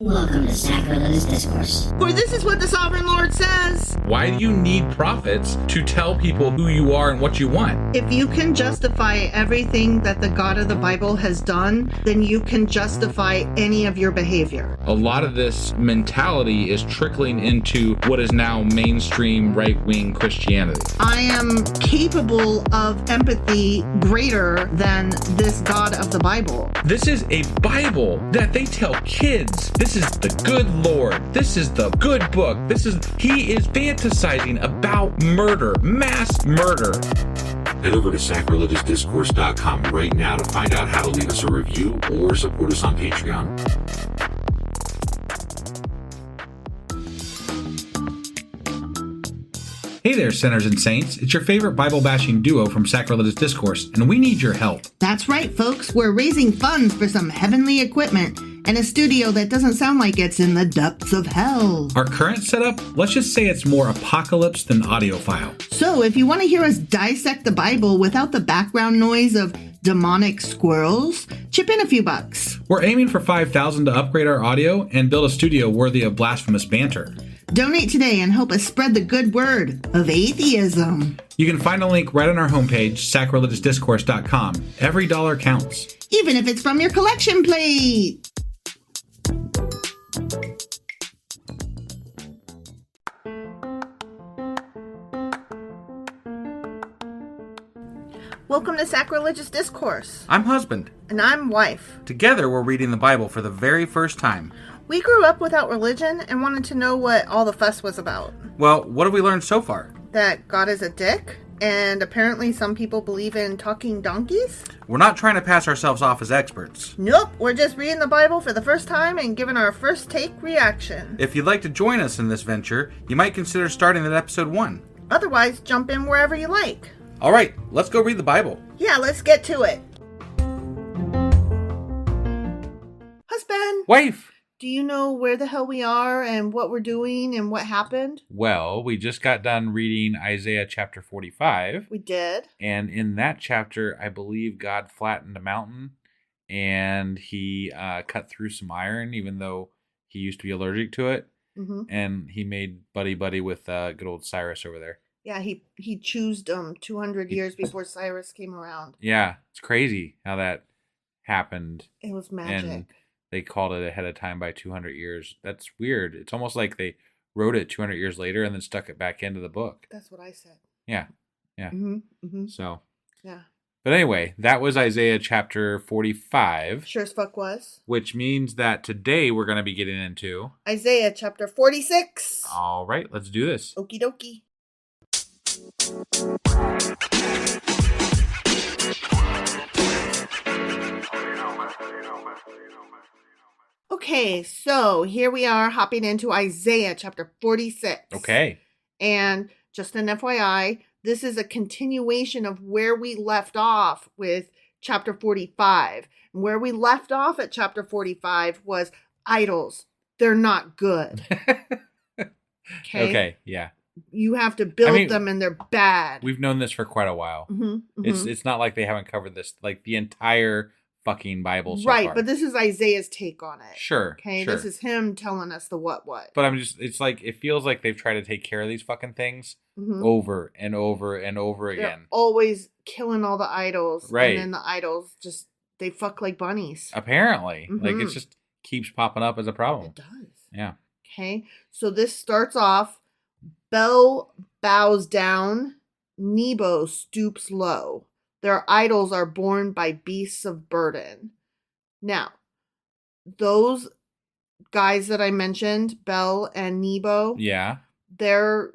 Welcome to Sacrilegious Discourse. For this is what the Sovereign Lord says. Why do you need prophets to tell people who you are and what you want? If you can justify everything that the God of the Bible has done, then you can justify any of your behavior. A lot of this mentality is trickling into what is now mainstream right-wing Christianity. I am capable of empathy greater than this God of the Bible. This is a Bible that they tell kids. This is the good Lord. This is the good book. He is fantasizing about murder, mass murder. Head over to sacrilegiousdiscourse.com right now to find out how to leave us a review or support us on Patreon. Hey there, sinners and saints. It's your favorite Bible-bashing duo from Sacrilegious Discourse, and we need your help. That's right, folks. We're raising funds for some heavenly equipment and a studio that doesn't sound like it's in the depths of hell. Our current setup, let's just say it's more apocalypse than audiophile. So if you want to hear us dissect the Bible without the background noise of demonic squirrels, chip in a few bucks. We're aiming for $5,000 to upgrade our audio and build a studio worthy of blasphemous banter. Donate today and help us spread the good word of atheism. You can find a link right on our homepage, sacrilegiousdiscourse.com. Every dollar counts. Even if it's from your collection plate. Welcome to Sacrilegious Discourse. I'm husband. And I'm wife. Together, we're reading the Bible for the very first time. We grew up without religion and wanted to know what all the fuss was about. Well, what have we learned so far? That God is a dick, and apparently some people believe in talking donkeys. We're not trying to pass ourselves off as experts. Nope, we're just reading the Bible for the first time and giving our first take reaction. If you'd like to join us in this venture, you might consider starting at episode 1. Otherwise, jump in wherever you like. All right, let's go read the Bible. Yeah, let's get to it. Husband! Wife! Do you know where the hell we are and what we're doing and what happened? Well, we just got done reading Isaiah chapter 45. We did. And in that chapter, I believe God flattened a mountain and he cut through some iron, even though he used to be allergic to it. Mm-hmm. And he made buddy-buddy with good old Cyrus over there. Yeah, he choosed 200 years before Cyrus came around. Yeah, it's crazy how that happened. It was magic. And they called it ahead of time by 200 years. That's weird. It's almost like they wrote it 200 years later and then stuck it back into the book. That's what I said. Yeah. Mm-hmm. Mm-hmm. So. Yeah. But anyway, that was Isaiah chapter 45. Sure as fuck was. Which means that today we're going to be getting into Isaiah chapter 46. All right, let's do this. Okie dokie. Okay, so here we are hopping into Isaiah chapter 46. Okay. And just an FYI, this is a continuation of where we left off with chapter 45. And where we left off at chapter 45 was idols. They're not good. Okay, yeah. You have to build them and they're bad. We've known this for quite a while. Mm-hmm, mm-hmm. It's not like they haven't covered this, like the entire fucking Bible so right, far. but this is Isaiah's take on it. Sure. Okay, sure. This is him telling us the what. But it's like, it feels like they've tried to take care of these fucking things over and over and over again. They're always killing all the idols. Right. And then the idols just, they fuck like bunnies. Apparently. Like, it just keeps popping up as a problem. It does. Yeah. Okay, so this starts off, Bel bows down, Nebo stoops low. Their idols are borne by beasts of burden. Now, those guys that I mentioned, Bel and Nebo, Yeah. they're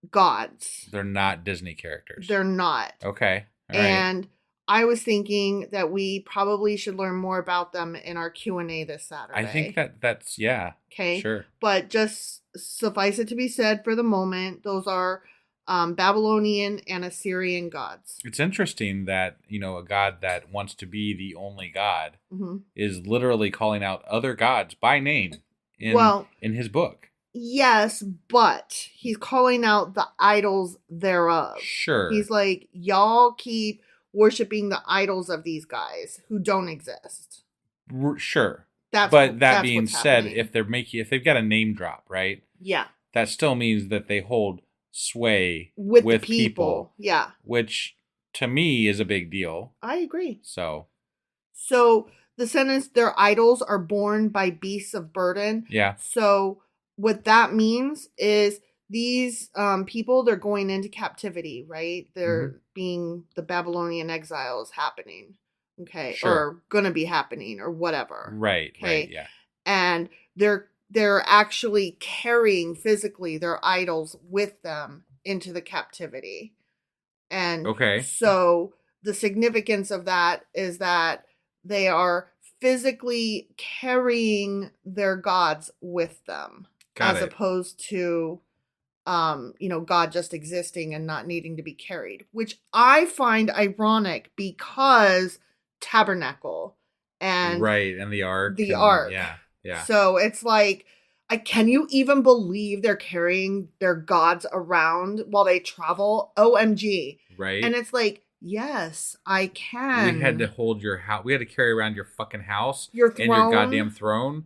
gods. They're not Disney characters. They're not. Okay. All right. And I was thinking that we probably should learn more about them in our Q&A this Saturday. I think that's, yeah. Okay. Sure. But just suffice it to be said for the moment, those are Babylonian and Assyrian gods. It's interesting that, a God that wants to be the only God is literally calling out other gods by name in his book. Yes, but he's calling out the idols thereof. Sure. He's like, y'all keep worshiping the idols of these guys who don't exist. Sure. that being what's said, happening. if they've got a name drop, right? Yeah. That still means that they hold sway With with the people. Yeah. which to me is a big deal. I agree. So the sentence, their idols are borne by beasts of burden. yeah. So what that means is these people, they're going into captivity, right? They're being, the Babylonian exile is happening. Okay. Sure. Or gonna be happening or whatever. Right. Okay. Right. Yeah. And they're actually carrying physically their idols with them into the captivity. And Okay. so the significance of that is that they are physically carrying their gods with them. Got as it. opposed to God just existing and not needing to be carried, which I find ironic because tabernacle and right, and the ark. Yeah. Yeah. So it's like, can you even believe they're carrying their gods around while they travel? OMG. Right. And it's like, yes, I can. We had to hold your house. We had to carry around your fucking house. Your throne. And your goddamn throne.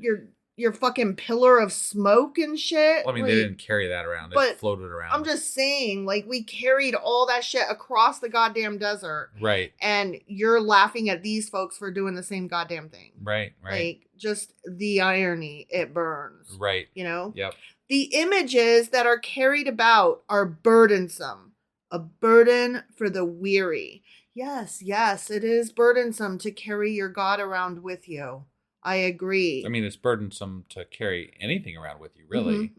Your fucking pillar of smoke and shit. Well, I mean, they didn't carry that around. It floated around. I'm just saying, like, we carried all that shit across the goddamn desert. Right. And you're laughing at these folks for doing the same goddamn thing. Right, right. Like, just the irony, it burns. Right. You know? Yep. The images that are carried about are burdensome. A burden for the weary. Yes, it is burdensome to carry your God around with you. I agree. I mean, it's burdensome to carry anything around with you, really.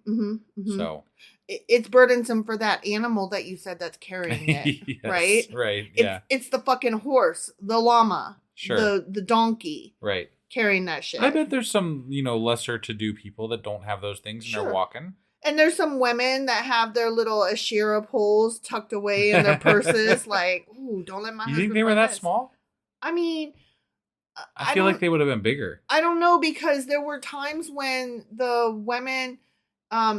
So it's burdensome for that animal that you said that's carrying it, yes, right? Right. Yeah. It's the fucking horse, the llama, sure, the donkey, right, carrying that shit. I bet there's some lesser to do people that don't have those things and they're walking. And there's some women that have their little Asherah poles tucked away in their purses, like, ooh, don't let my husband. You think they were that small? I mean, I feel like they would have been bigger. I don't know, because there were times when the women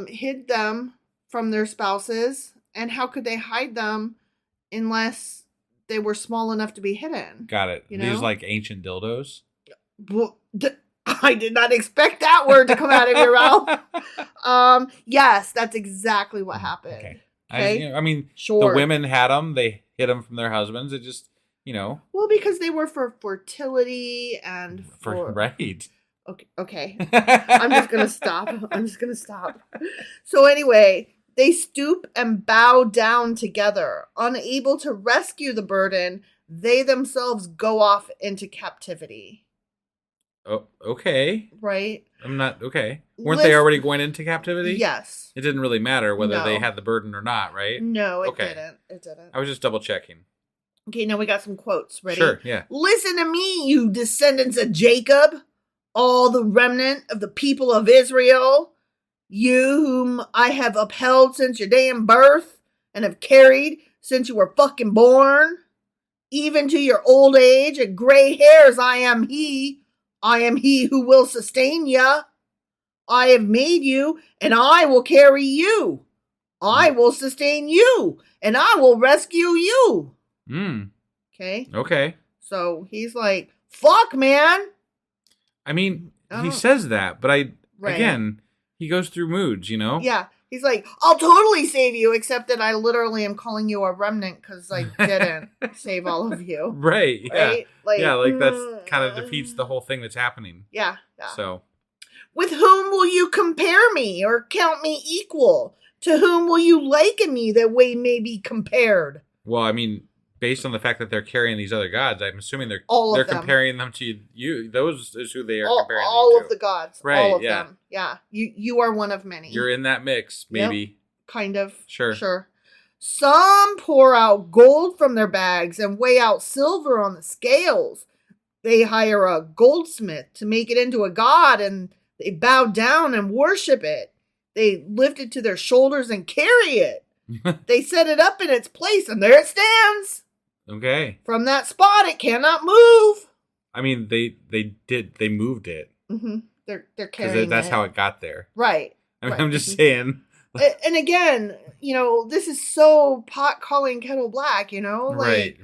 hid them from their spouses, and how could they hide them unless they were small enough to be hidden? Got it. You know? These like ancient dildos. Well, I did not expect that word to come out of your mouth. Yes, that's exactly what happened. Okay. I mean, sure. The women had them. They hid them from their husbands. It just, Well, because they were for fertility and for... Right. Okay. I'm just going to stop. So anyway, they stoop and bow down together. Unable to rescue the burden, they themselves go off into captivity. Oh, okay. Right? I'm not, okay. Weren't they already going into captivity? Yes. It didn't really matter whether they had the burden or not, right? No, it didn't. I was just double checking. Okay, now we got some quotes. Ready? Sure, yeah. Listen to me, you descendants of Jacob, all the remnant of the people of Israel, you whom I have upheld since your damn birth and have carried since you were fucking born, even to your old age and gray hairs. I am he who will sustain ya. I have made you, and I will carry you. I will sustain you, and I will rescue you. Okay? Okay. So he's like, fuck, man. I mean, he says that, but again, he goes through moods, Yeah. He's like, I'll totally save you, except that I literally am calling you a remnant because I didn't save all of you. Right. Yeah. Right? Like, that's kind of defeats the whole thing that's happening. Yeah. So. With whom will you compare me or count me equal? To whom will you liken me that we may be compared? Well, I mean, based on the fact that they're carrying these other gods, I'm assuming they're comparing them to you. Those is who they are comparing all to. of the gods. Right, all of them. Yeah. You are one of many. You're in that mix, maybe. Yep, kind of. Sure. Some pour out gold from their bags and weigh out silver on the scales. They hire a goldsmith to make it into a god, and they bow down and worship it. They lift it to their shoulders and carry it. They set it up in its place, and there it stands. Okay. From that spot, it cannot move. I mean, they moved it. Mm-hmm. They're carrying that's how it got there. Right. I mean, I'm just saying. And again, this is so pot calling kettle black, Right.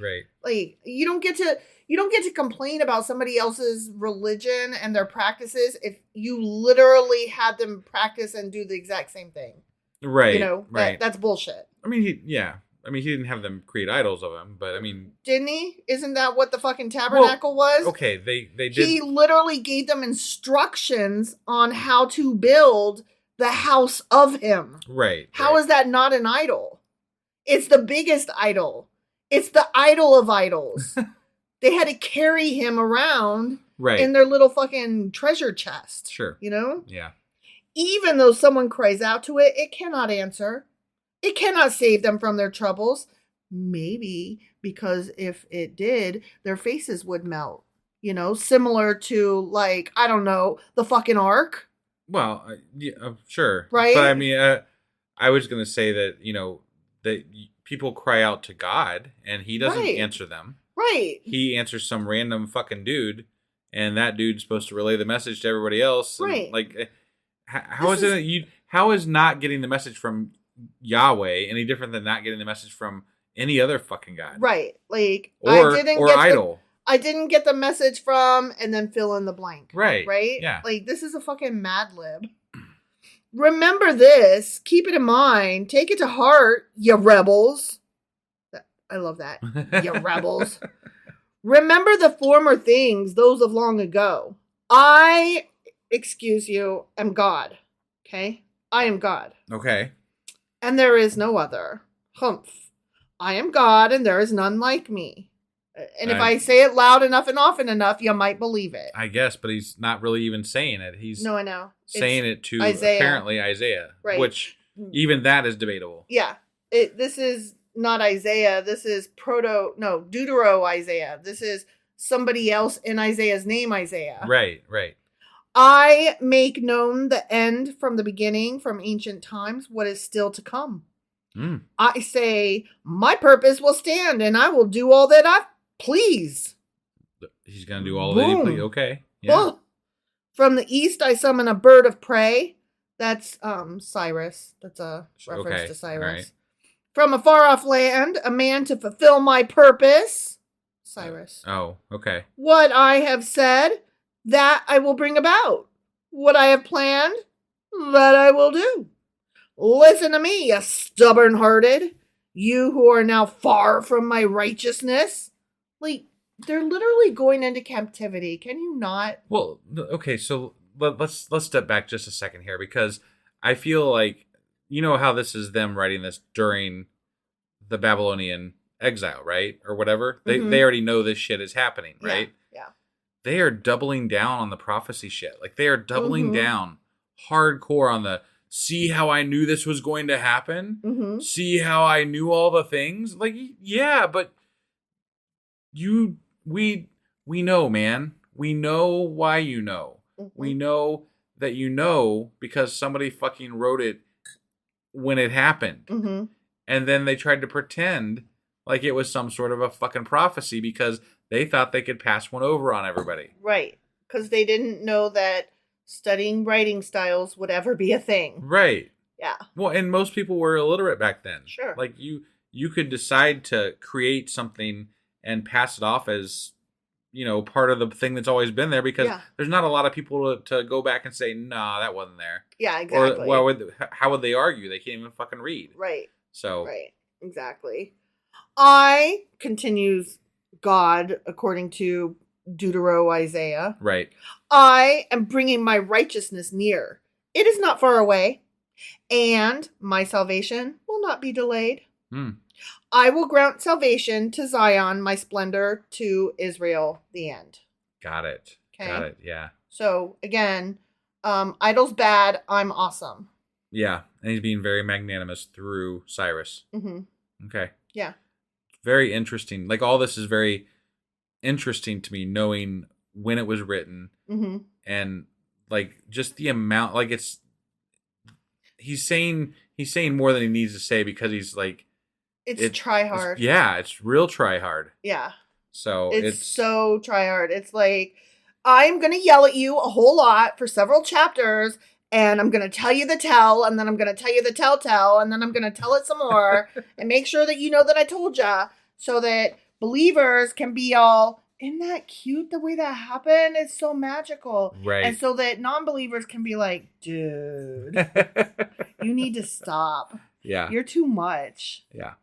Like, you don't get to You don't get to complain about somebody else's religion and their practices if you literally had them practice and do the exact same thing. Right. You know, right. That's bullshit. I mean, he didn't have them create idols of him, but I mean... Didn't he? Isn't that what the fucking tabernacle was? Okay, they did... He literally gave them instructions on how to build the house of him. Right. How is that not an idol? It's the biggest idol. It's the idol of idols. They had to carry him around in their little fucking treasure chest. Sure. You know? Yeah. Even though someone cries out to it, it cannot answer. It cannot save them from their troubles. Maybe because if it did, their faces would melt. You know, similar to, like, I don't know, the fucking ark. Well, yeah, sure. Right? But I mean, I was going to say that, you know, that people cry out to God and he doesn't answer them. Right. He answers some random fucking dude and that dude's supposed to relay the message to everybody else. And, right. Like, how is not getting the message from Yahweh any different than not getting the message from any other fucking God? Right. Like, I didn't get the message from, and then fill in the blank. Right. Right? Yeah. Like, this is a fucking Mad Lib. Remember this. Keep it in mind. Take it to heart, you rebels. I love that. You rebels. Remember the former things, those of long ago. I, excuse you, am God. Okay? I am God. Okay. And there is no other. Humph. I am God, and there is none like me. And if I say it loud enough and often enough, you might believe it. I guess, but he's not really even saying it. He's I know. Saying it to apparently Isaiah, right. Which even that is debatable. Yeah. This is not Isaiah. This is Deutero Isaiah. This is somebody else in Isaiah's name, Isaiah. Right, right. I make known the end from the beginning, from ancient times, what is still to come. Mm. I say, my purpose will stand, and I will do all that I please. He's going to do all that he please. Okay. Yeah. Well, from the east, I summon a bird of prey. That's Cyrus. That's a reference to Cyrus. Right. From a far off land, a man to fulfill my purpose. Cyrus. Oh, okay. What I have said, that I will bring about. What I have planned, that I will do. Listen to me, you stubborn-hearted. You who are now far from my righteousness. Like, they're literally going into captivity. Can you not? Well, okay, so let's step back just a second here, because I feel like, you know how this is them writing this during the Babylonian exile, right? Or whatever. They already know this shit is happening, right? Yeah. They are doubling down on the prophecy shit. Like, they are doubling down hardcore on the, see how I knew this was going to happen? See how I knew all the things? Like, yeah, but we know, man. We know why you know. We know that you know because somebody fucking wrote it when it happened. And then they tried to pretend like it was some sort of a fucking prophecy because they thought they could pass one over on everybody. Right. Because they didn't know that studying writing styles would ever be a thing. Right. Yeah. Well, and most people were illiterate back then. Sure. Like, you could decide to create something and pass it off as, you know, part of the thing that's always been there because there's not a lot of people to go back and say, nah, that wasn't there. Yeah, exactly. Or how would they argue? They can't even fucking read. Right. So. Right. Exactly. I, continues God, according to Deutero Isaiah. Right. I am bringing my righteousness near. It is not far away. And my salvation will not be delayed. I will grant salvation to Zion, my splendor to Israel, the end. Got it. Okay. Got it. Yeah. So again, idol's bad. I'm awesome. Yeah. And he's being very magnanimous through Cyrus. Okay. Yeah. Very interesting. Like, all this is very interesting to me, knowing when it was written and like just the amount, like he's saying more than he needs to say because he's like, it's try hard. It's real try hard. Yeah. So it's so try hard. It's like, I'm going to yell at you a whole lot for several chapters, and I'm going to tell you the tell, and then I'm going to tell you the tell, and then I'm going to tell it some more and make sure that you know that I told ya, so that believers can be all isn't that cute the way that happened? It's so magical. Right. And so that non-believers can be like, dude, you need to stop. Yeah. You're too much. Yeah.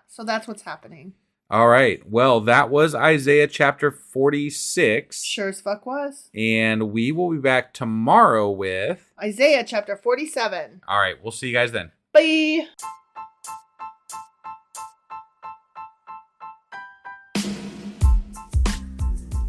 So that's what's happening. All right. Well, that was Isaiah chapter 46. Sure as fuck was. And we will be back tomorrow with Isaiah chapter 47. All right. We'll see you guys then. Bye.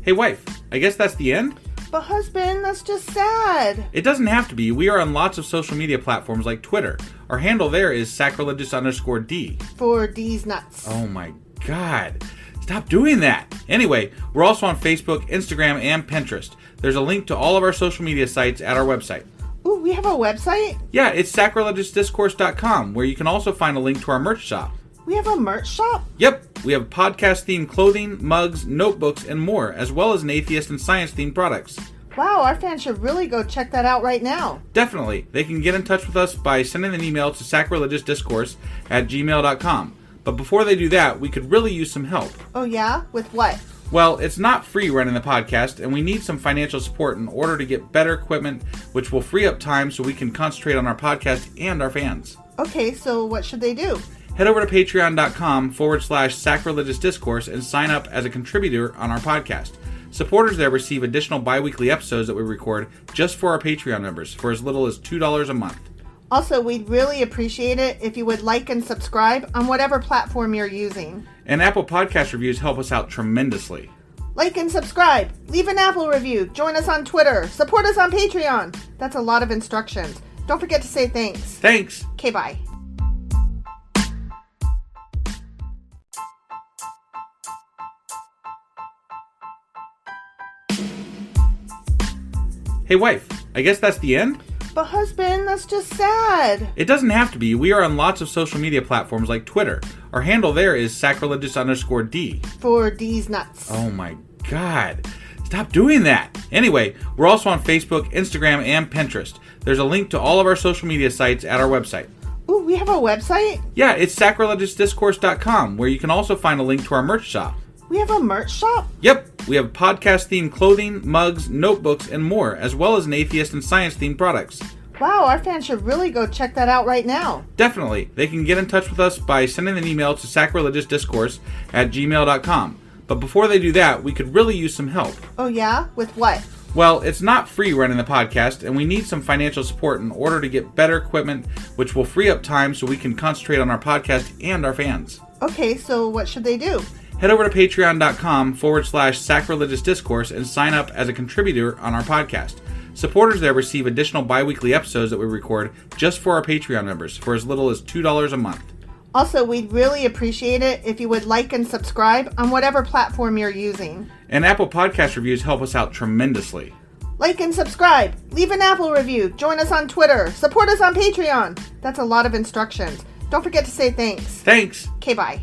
Hey, wife. I guess that's the end? But husband, that's just sad. It doesn't have to be. We are on lots of social media platforms like Twitter. Our handle there is sacrilegious_D. For D's nuts. Oh my God. Stop doing that. Anyway, we're also on Facebook, Instagram, and Pinterest. There's a link to all of our social media sites at our website. Ooh, we have a website? Yeah, it's sacrilegiousdiscourse.com, where you can also find a link to our merch shop. We have a merch shop? Yep, we have podcast-themed clothing, mugs, notebooks, and more, as well as an atheist and science-themed products. Wow, our fans should really go check that out right now. Definitely. They can get in touch with us by sending an email to sacrilegiousdiscourse@gmail.com. But before they do that, we could really use some help. Oh yeah? With what? Well, it's not free running the podcast, and we need some financial support in order to get better equipment, which will free up time so we can concentrate on our podcast and our fans. Okay, so what should they do? Head over to patreon.com/sacrilegiousdiscourse and sign up as a contributor on our podcast. Supporters there receive additional bi-weekly episodes that we record just for our Patreon members for as little as $2 a month. Also, we'd really appreciate it if you would like and subscribe on whatever platform you're using. And Apple Podcast reviews help us out tremendously. Like and subscribe. Leave an Apple review. Join us on Twitter. Support us on Patreon. That's a lot of instructions. Don't forget to say thanks. Thanks. Okay, bye. Hey, wife. I guess that's the end? But husband, that's just sad. It doesn't have to be. We are on lots of social media platforms like Twitter. Our handle there is sacrilegious_D. For D's nuts. Oh my God. Stop doing that. Anyway, we're also on Facebook, Instagram, and Pinterest. There's a link to all of our social media sites at our website. Ooh, we have a website? Yeah, it's sacrilegiousdiscourse.com, where you can also find a link to our merch shop. We have a merch shop? Yep, we have podcast-themed clothing, mugs, notebooks, and more, as well as an atheist and science-themed products. Wow, our fans should really go check that out right now. Definitely. They can get in touch with us by sending an email to sacrilegiousdiscourse@gmail.com. But before they do that, we could really use some help. Oh yeah? With what? Well, it's not free running the podcast, and we need some financial support in order to get better equipment, which will free up time so we can concentrate on our podcast and our fans. Okay, so what should they do? Head over to patreon.com/sacrilegiousdiscourse and sign up as a contributor on our podcast. Supporters there receive additional bi-weekly episodes that we record just for our Patreon members for as little as $2 a month. Also, we'd really appreciate it if you would like and subscribe on whatever platform you're using. And Apple Podcast reviews help us out tremendously. Like and subscribe. Leave an Apple review. Join us on Twitter. Support us on Patreon. That's a lot of instructions. Don't forget to say thanks. Thanks. Okay, bye.